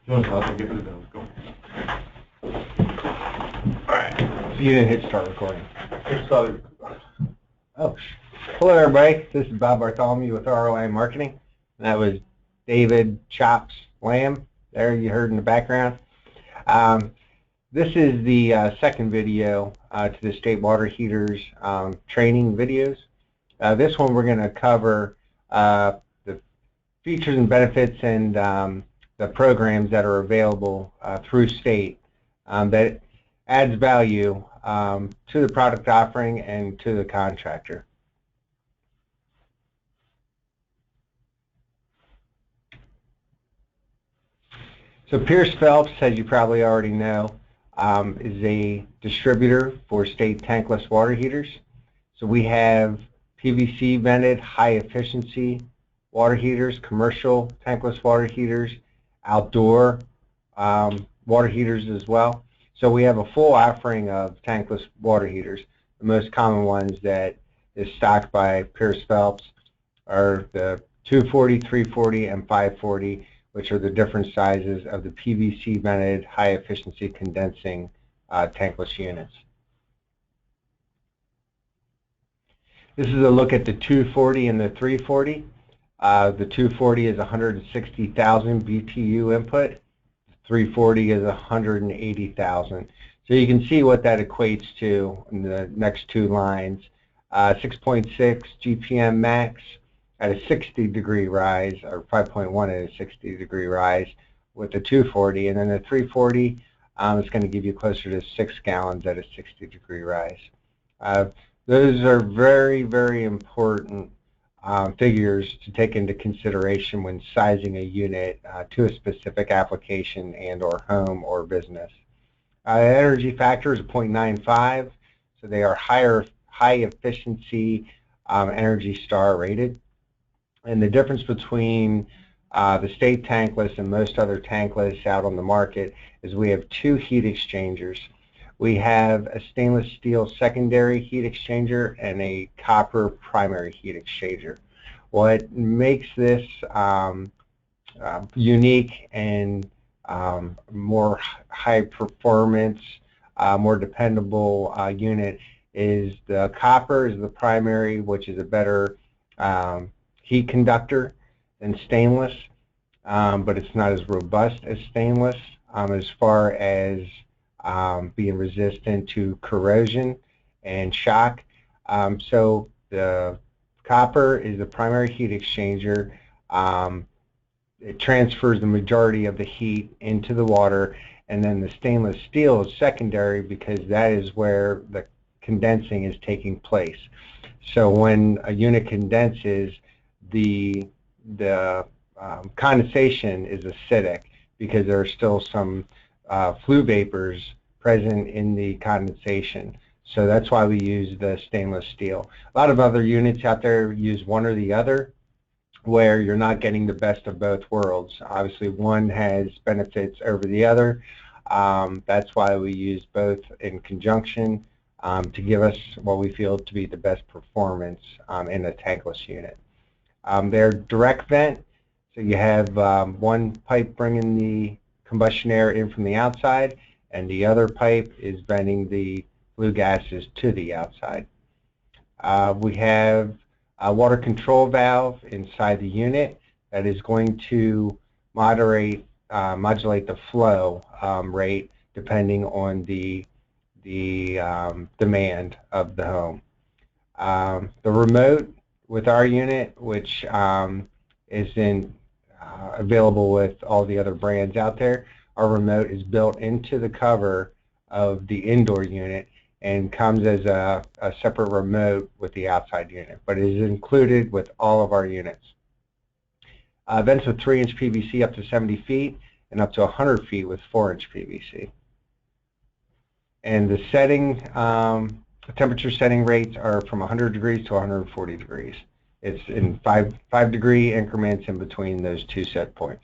Alright, so you didn't hit start recording. It started. Oh, hello everybody, this is Bob Bartholomew with ROI Marketing. And that was David Chops Lamb, there you heard in the background. This is the second video to the state water heaters training videos. This one we're going to cover the features and benefits and the programs that are available through state that adds value to the product offering and to the contractor. So Peirce Phelps, as you probably already know, is a distributor for state tankless water heaters. So we have PVC vented high efficiency water heaters, commercial tankless water heaters, outdoor water heaters as well. So we have a full offering of tankless water heaters. The most common ones that is stocked by Peirce Phelps are the 240, 340, and 540, which are the different sizes of the PVC vented high efficiency condensing tankless units. This is a look at the 240 and the 340. The 240 is 160,000 BTU input. 340 is 180,000. So you can see what that equates to in the next two lines. 6.6 GPM max at a 60-degree rise, or 5.1 at a 60-degree rise with the 240, and then the 340 is going to give you closer to 6 gallons at a 60-degree rise. Those are very, very important figures to take into consideration when sizing a unit to a specific application and or home or business. Energy factor is 0.95, so they are high efficiency Energy Star rated. And the difference between the state tankless and most other tankless out on the market is we have two heat exchangers. We have a stainless steel secondary heat exchanger and a copper primary heat exchanger. What makes this unique and more high performance, more dependable unit is the copper is the primary, which is a better heat conductor than stainless, but it's not as robust as stainless as far as being resistant to corrosion and shock. So the copper is the primary heat exchanger. It transfers the majority of the heat into the water, and then the stainless steel is secondary because that is where the condensing is taking place. So when a unit condenses, the condensation is acidic because there are still some flue vapors present in the condensation. So that's why we use the stainless steel. A lot of other units out there use one or the other, where you're not getting the best of both worlds. Obviously one has benefits over the other. That's why we use both in conjunction to give us what we feel to be the best performance in a tankless unit. They're direct vent, so you have one pipe bringing the combustion air in from the outside, and the other pipe is venting the flue gases to the outside. We have a water control valve inside the unit that is going to modulate the flow rate depending on the demand of the home. The remote with our unit, which isn't available with all the other brands out there, our remote is built into the cover of the indoor unit and comes as a separate remote with the outside unit, but it is included with all of our units. Vents with 3-inch PVC up to 70 feet and up to 100 feet with 4-inch PVC. And the setting, temperature setting rates are from 100 degrees to 140 degrees. It's in 5-degree increments in between those two set points.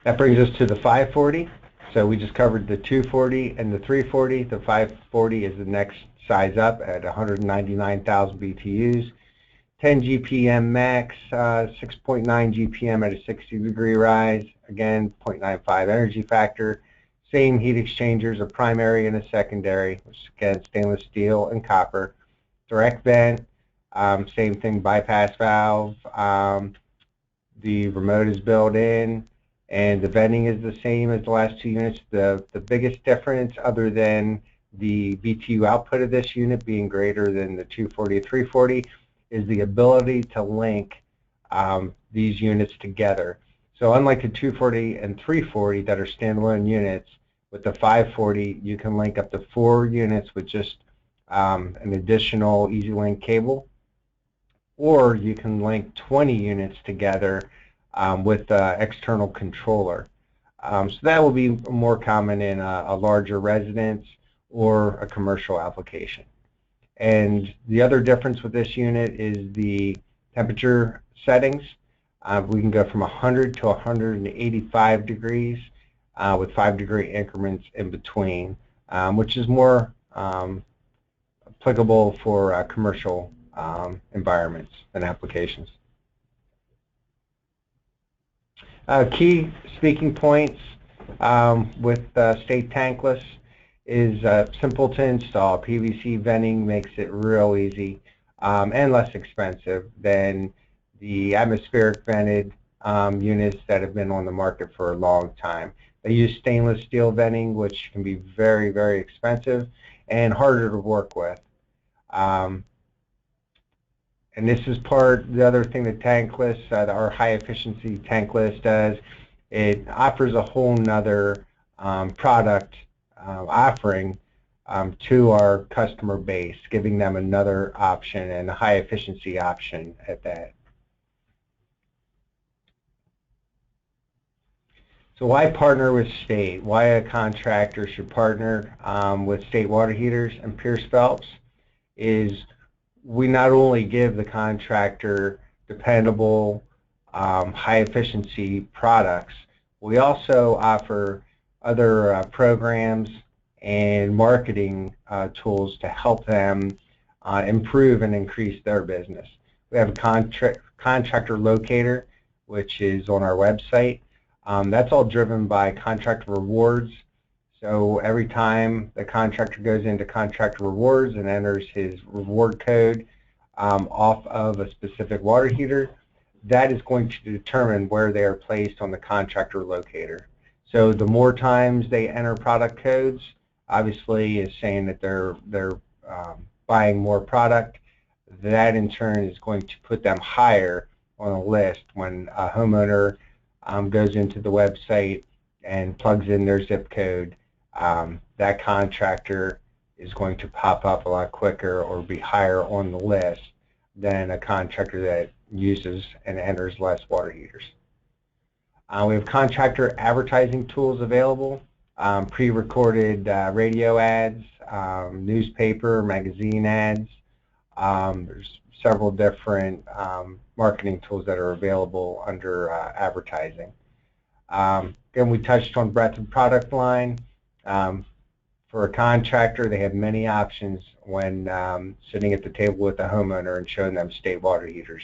That brings us to the 540. So we just covered the 240 and the 340. The 540 is the next size up at 199,000 BTUs. 10 GPM max, 6.9 GPM at a 60-degree rise. Again, 0.95 energy factor. Same heat exchangers, a primary and a secondary, which is again stainless steel and copper. Direct vent, same thing, bypass valve. The remote is built in, and the venting is the same as the last two units. The biggest difference, other than the BTU output of this unit being greater than the 240 or 340, is the ability to link these units together. So unlike the 240 and 340 that are standalone units, with the 540 you can link up to 4 units with just an additional EasyLink cable, or you can link 20 units together with an external controller. So that will be more common in a larger residence or a commercial application. And the other difference with this unit is the temperature settings. We can go from 100 to 185 degrees with 5-degree increments in between, which is more applicable for commercial environments and applications. Key speaking points with State Tankless is simple to install. PVC venting makes it real easy and less expensive than the atmospheric vented units that have been on the market for a long time. They use stainless steel venting, which can be very, very expensive and harder to work with. And this is the other thing that Tankless, our high efficiency Tankless does. It offers a whole nother product offering to our customer base, giving them another option and a high efficiency option at that. So why partner with State? Why a contractor should partner with State Water Heaters and Peirce Phelps is we not only give the contractor dependable, high efficiency products, we also offer other programs and marketing tools to help them improve and increase their business. We have a contractor locator, which is on our website. That's all driven by contractor rewards. So every time the contractor goes into contractor rewards and enters his reward code off of a specific water heater, that is going to determine where they are placed on the contractor locator. So the more times they enter product codes, obviously is saying that they're buying more product. That in turn is going to put them higher on a list when a homeowner goes into the website and plugs in their zip code. That contractor is going to pop up a lot quicker or be higher on the list than a contractor that uses and enters less water heaters. We have contractor advertising tools available, pre-recorded radio ads, newspaper, magazine ads. There's several different marketing tools that are available under advertising. Again, we touched on breadth of product line. For a contractor, they have many options when sitting at the table with the homeowner and showing them State water heaters,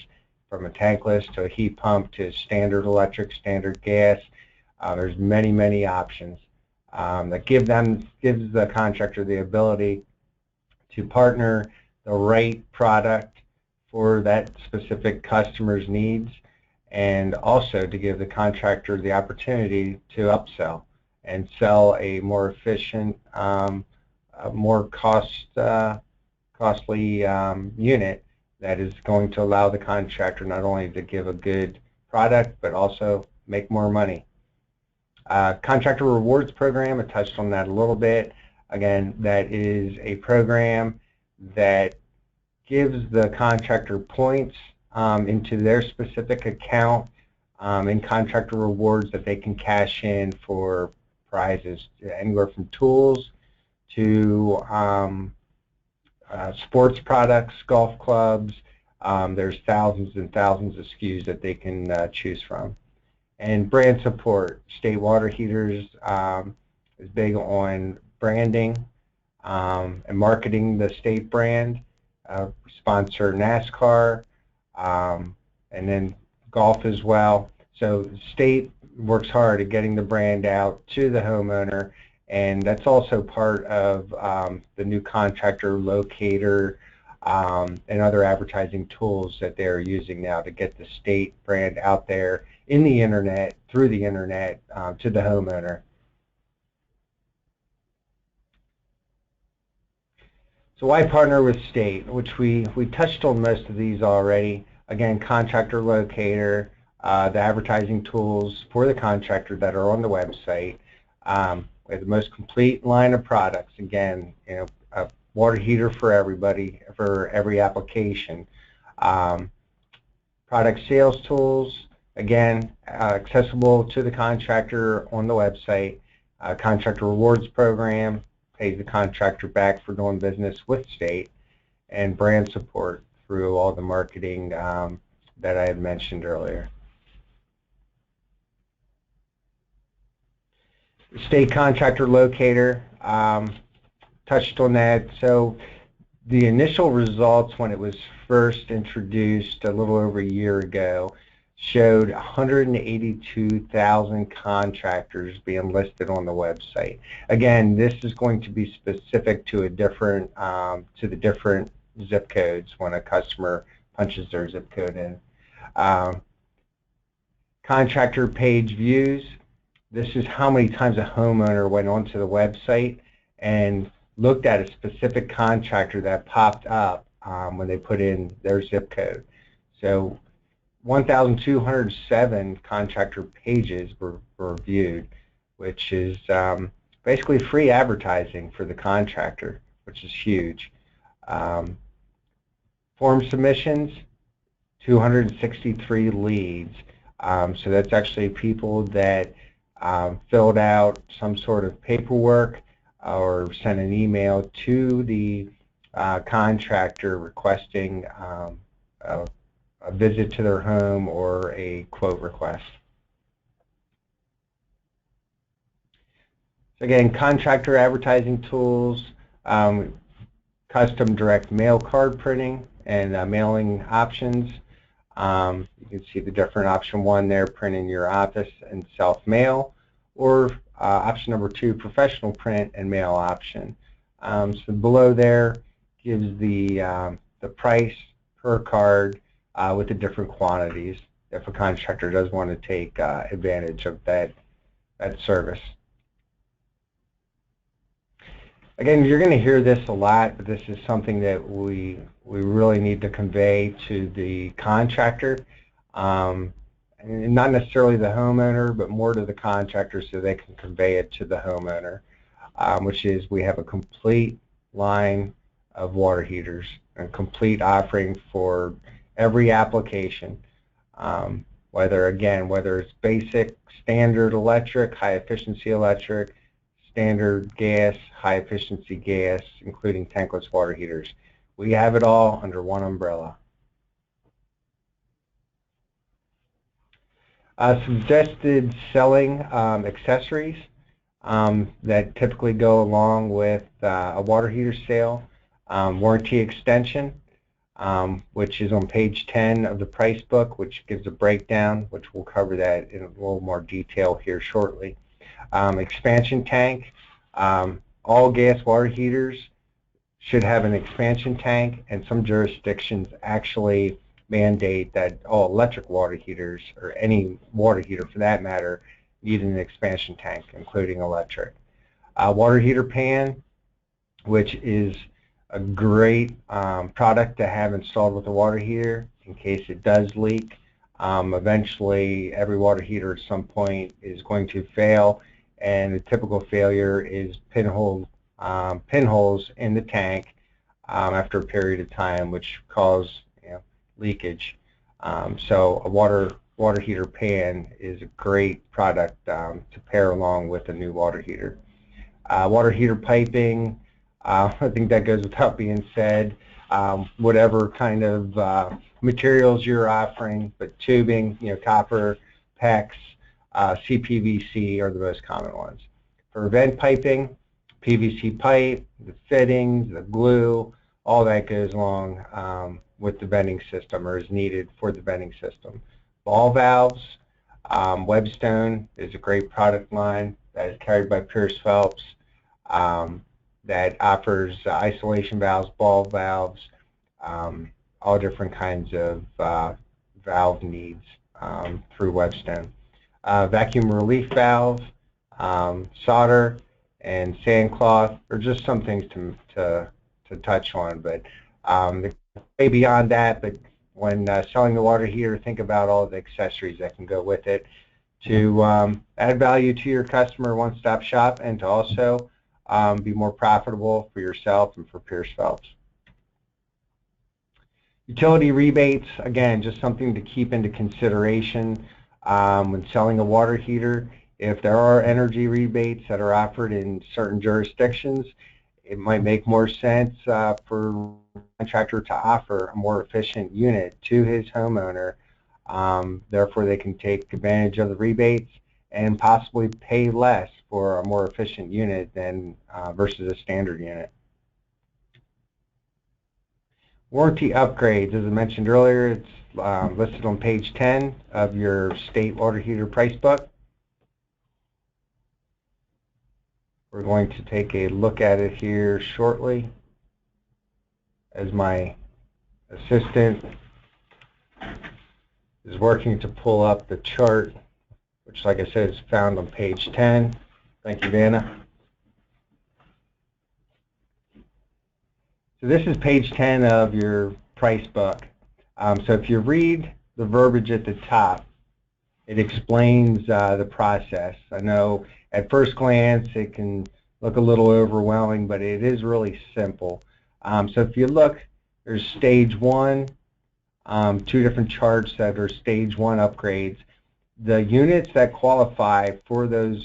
from a tankless to a heat pump to standard electric, standard gas. There's many, many options that gives the contractor the ability to partner the right product for that specific customer's needs, and also to give the contractor the opportunity to upsell and sell a more efficient, more costly unit that is going to allow the contractor not only to give a good product but also make more money. Contractor rewards program, I touched on that a little bit. Again, that is a program that gives the contractor points into their specific account in contractor rewards that they can cash in for prizes, anywhere from tools to sports products, golf clubs. There's thousands and thousands of SKUs that they can choose from. And brand support. State water heaters is big on branding and marketing the State brand. Sponsor NASCAR, and then golf as well. So the state works hard at getting the brand out to the homeowner, and that's also part of the new Contractor, Locator, and other advertising tools that they're using now to get the state brand out there in the internet, through the internet, to the homeowner. So why partner with state, which we touched on most of these already. Again, Contractor, Locator, the advertising tools for the contractor that are on the website. We have the most complete line of products. Again, a water heater for everybody, for every application. Product sales tools, again, accessible to the contractor on the website. Contractor rewards program, pays the contractor back for doing business with state, and brand support through all the marketing that I had mentioned earlier. State Contractor Locator, touched on that. So the initial results when it was first introduced a little over a year ago showed 182,000 contractors being listed on the website. Again, this is going to be specific to a different, to the different zip codes when a customer punches their zip code in. Contractor page views. This is how many times a homeowner went onto the website and looked at a specific contractor that popped up when they put in their zip code. So 1,207 contractor pages were viewed, which is basically free advertising for the contractor, which is huge. Form submissions, 263 leads. So that's actually people that filled out some sort of paperwork or sent an email to the contractor requesting a visit to their home or a quote request. So again, contractor advertising tools, custom direct mail card printing and mailing options. You can see the different option 1 there, print in your office and self-mail, or option number 2, professional print and mail option. So below there gives the price per card with the different quantities if a contractor does want to take advantage of that service. Again, you're going to hear this a lot, but this is something that we really need to convey to the contractor, and not necessarily the homeowner, but more to the contractor so they can convey it to the homeowner, which is we have a complete line of water heaters, a complete offering for every application, whether it's basic, standard electric, high efficiency electric, standard gas, high efficiency gas, including tankless water heaters. We have it all under one umbrella. Suggested selling accessories that typically go along with a water heater sale. Warranty extension, which is on page 10 of the price book, which gives a breakdown, which we'll cover that in a little more detail here shortly. Expansion tank. All gas water heaters should have an expansion tank, and some jurisdictions actually mandate that all electric water heaters, or any water heater for that matter, need an expansion tank, including electric. Water heater pan, which is a great product to have installed with a water heater in case it does leak. Eventually, every water heater at some point is going to fail, and the typical failure is pinholes in the tank after a period of time, which cause leakage. So a water heater pan is a great product to pair along with a new water heater. Water heater piping, I think that goes without being said. Whatever kind of materials you're offering, but tubing, copper, PEX, CPVC are the most common ones. For vent piping, PVC pipe, the fittings, the glue, all that goes along with the venting system or is needed for the venting system. Ball valves, Webstone is a great product line that is carried by Peirce Phelps that offers isolation valves, ball valves, all different kinds of valve needs through Webstone. Vacuum relief valve, solder, and sandcloth are just some things to touch on, but way beyond that. But when selling the water heater, think about all the accessories that can go with it to add value to your customer, one-stop shop, and to also be more profitable for yourself and for Peirce Phelps. Utility rebates, again, just something to keep into consideration when selling a water heater. If there are energy rebates that are offered in certain jurisdictions, it might make more sense for a contractor to offer a more efficient unit to his homeowner. Therefore, they can take advantage of the rebates and possibly pay less for a more efficient unit than versus a standard unit. Warranty upgrades, as I mentioned earlier, it's listed on page 10 of your state water heater price book. We're going to take a look at it here shortly as my assistant is working to pull up the chart, which, like I said, is found on page 10. Thank you, Vanna. So this is page 10 of your price book. So if you read the verbiage at the top, it explains the process. I know at first glance it can look a little overwhelming, but it is really simple. So if you look, there's stage 1, 2 different charts that are stage 1 upgrades. The units that qualify for the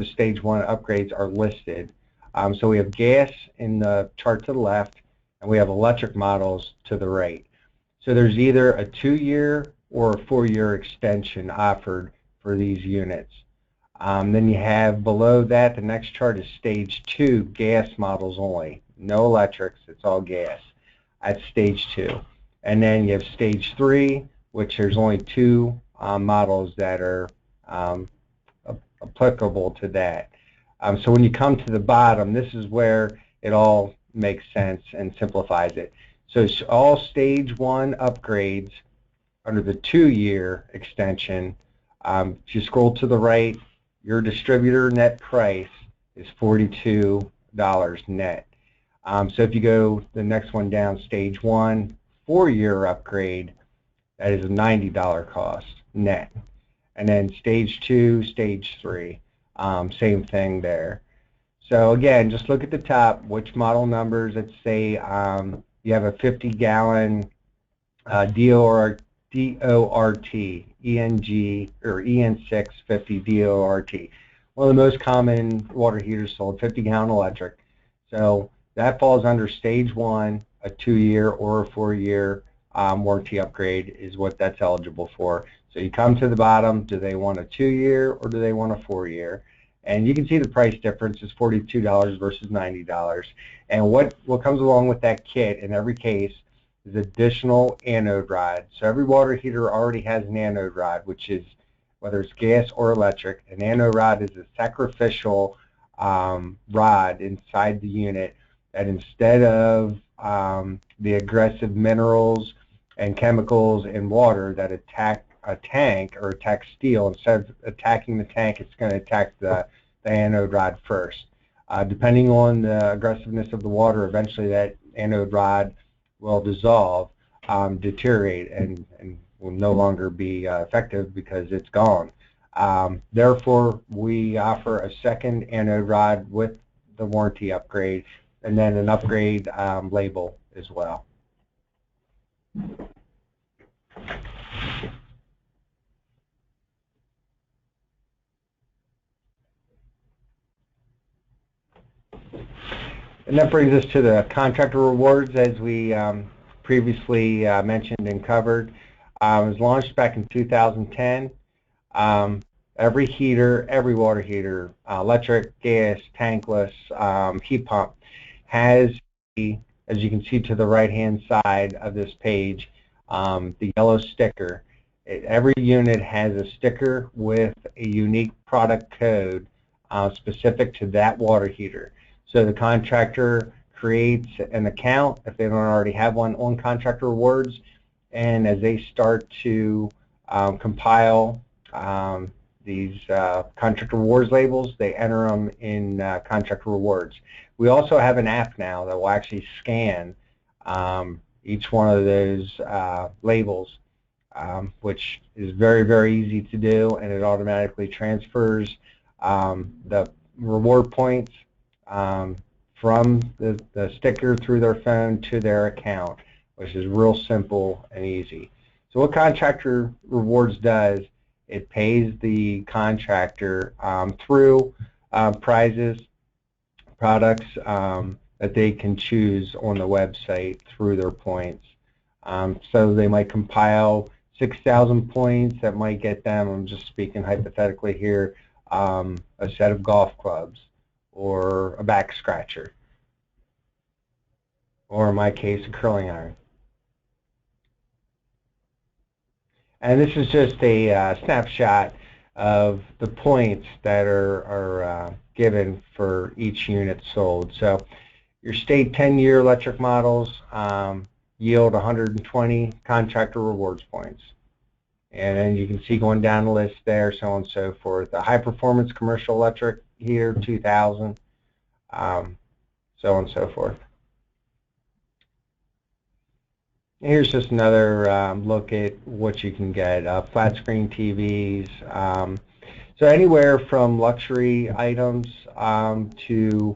stage 1 upgrades are listed. So we have gas in the chart to the left, and we have electric models to the right. So there's either a 2-year or a 4-year extension offered for these units. Then you have below that, the next chart is stage 2, gas models only. No electrics, it's all gas. That's stage 2. And then you have stage 3, which there's only 2 models that are applicable to that. So when you come to the bottom, this is where it all makes sense and simplifies it. So it's all stage 1 upgrades under the 2-year extension. If you scroll to the right, your distributor net price is $42 net. So if you go the next one down, stage 1, 4-year upgrade, that is a $90 cost net. And then stage 2, stage 3, same thing there. So again, just look at the top, which model numbers. Let's say you have a 50-gallon DORT, ENG, or EN650 DORT. One of the most common water heaters sold, 50-gallon electric. So that falls under stage 1, a 2-year or a 4-year warranty upgrade is what that's eligible for. So you come to the bottom, do they want a 2-year or do they want a 4-year? And you can see the price difference is $42 versus $90. And what comes along with that kit in every case is additional anode rod. So every water heater already has an anode rod, which is, whether it's gas or electric, an anode rod is a sacrificial rod inside the unit that instead of the aggressive minerals and chemicals in water that attack a tank or attack steel, instead of attacking the tank, it's going to attack the anode rod first. Depending on the aggressiveness of the water, eventually that anode rod will dissolve, deteriorate, and will no longer be effective because it's gone. Therefore, we offer a second anode rod with the warranty upgrade, and then an upgrade label as well. And that brings us to the contractor rewards, as we previously mentioned and covered. It was launched back in 2010. Every heater, every water heater, electric, gas, tankless, heat pump, has a as you can see to the right-hand side of this page, the yellow sticker. Every unit has a sticker with a unique product code specific to that water heater. So the contractor creates an account, if they don't already have one, on Contractor Rewards, and as they start to compile these Contractor Rewards labels, they enter them in Contractor Rewards. We also have an app now that will actually scan each one of those labels, which is very, very easy to do, and it automatically transfers the reward points from the sticker through their phone to their account, which is real simple and easy. So what Contractor Rewards does, it pays the contractor through prizes, products that they can choose on the website through their points. So they might compile 6,000 points that might get them, I'm just speaking hypothetically here, a set of golf clubs or a back scratcher, or in my case, a curling iron. And this is just a snapshot of the points that are given for each unit sold. So your state 10-year electric models yield 120 Contractor Rewards points. And then you can see going down the list there, so on and so forth. A high-performance commercial electric heater, 2,000, so on and so forth. Here's just another look at what you can get. Flat screen TVs. So anywhere from luxury items to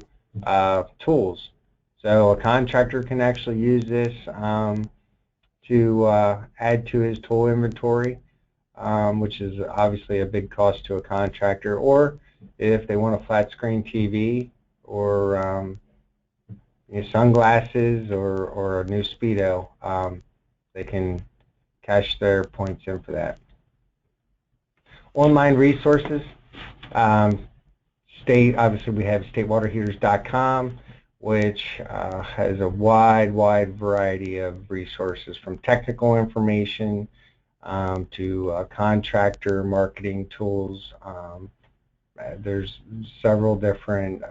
tools. So a contractor can actually use this to add to his tool inventory, which is obviously a big cost to a contractor. Or if they want a flat screen TV or sunglasses or a new Speedo, they can cash their points in for that. Online resources. Obviously we have statewaterheaters.com, which has a wide variety of resources, from technical information to contractor marketing tools. There's several different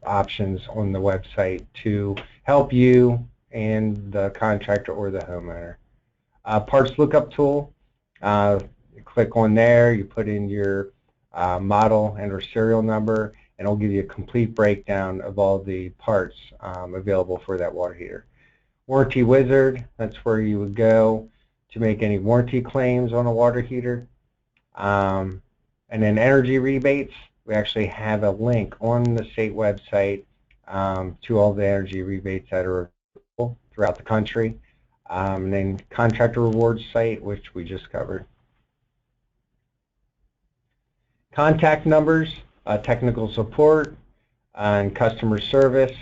options on the website to help you and the contractor or the homeowner. Parts lookup tool. You click on there, you put in your model and or serial number, and it'll give you a complete breakdown of all the parts available for that water heater. Warranty Wizard, that's where you would go to make any warranty claims on a water heater. And then Energy Rebates, we actually have a link on the state website to all the energy rebates that are available throughout the country. And then Contractor Rewards site, which we just covered. Contact numbers, technical support, and customer service.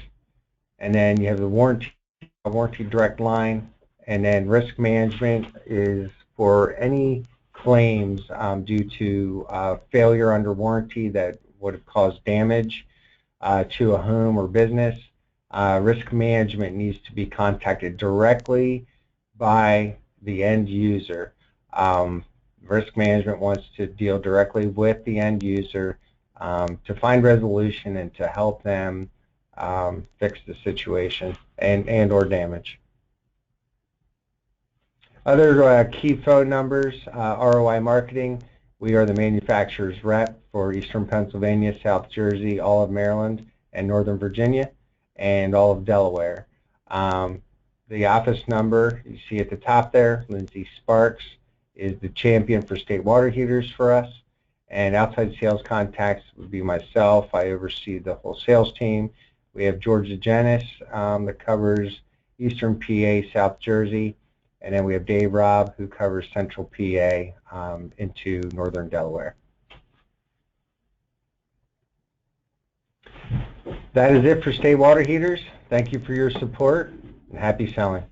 And then you have the warranty direct line. And then risk management is for any claims due to failure under warranty that would have caused damage to a home or business. Risk management needs to be contacted directly by the end user. Risk management wants to deal directly with the end user to find resolution and to help them fix the situation and or damage. Other key phone numbers, ROI Marketing. We are the manufacturer's rep for Eastern Pennsylvania, South Jersey, all of Maryland, and Northern Virginia, and all of Delaware. The office number you see at the top there, Lindsay Sparks, is the champion for state water heaters for us. And outside sales contacts would be myself. I oversee the whole sales team. We have Georgia Jenis that covers Eastern PA, South Jersey. And then we have Dave Robb, who covers Central PA into Northern Delaware. That is it for state water heaters. Thank you for your support, and happy selling.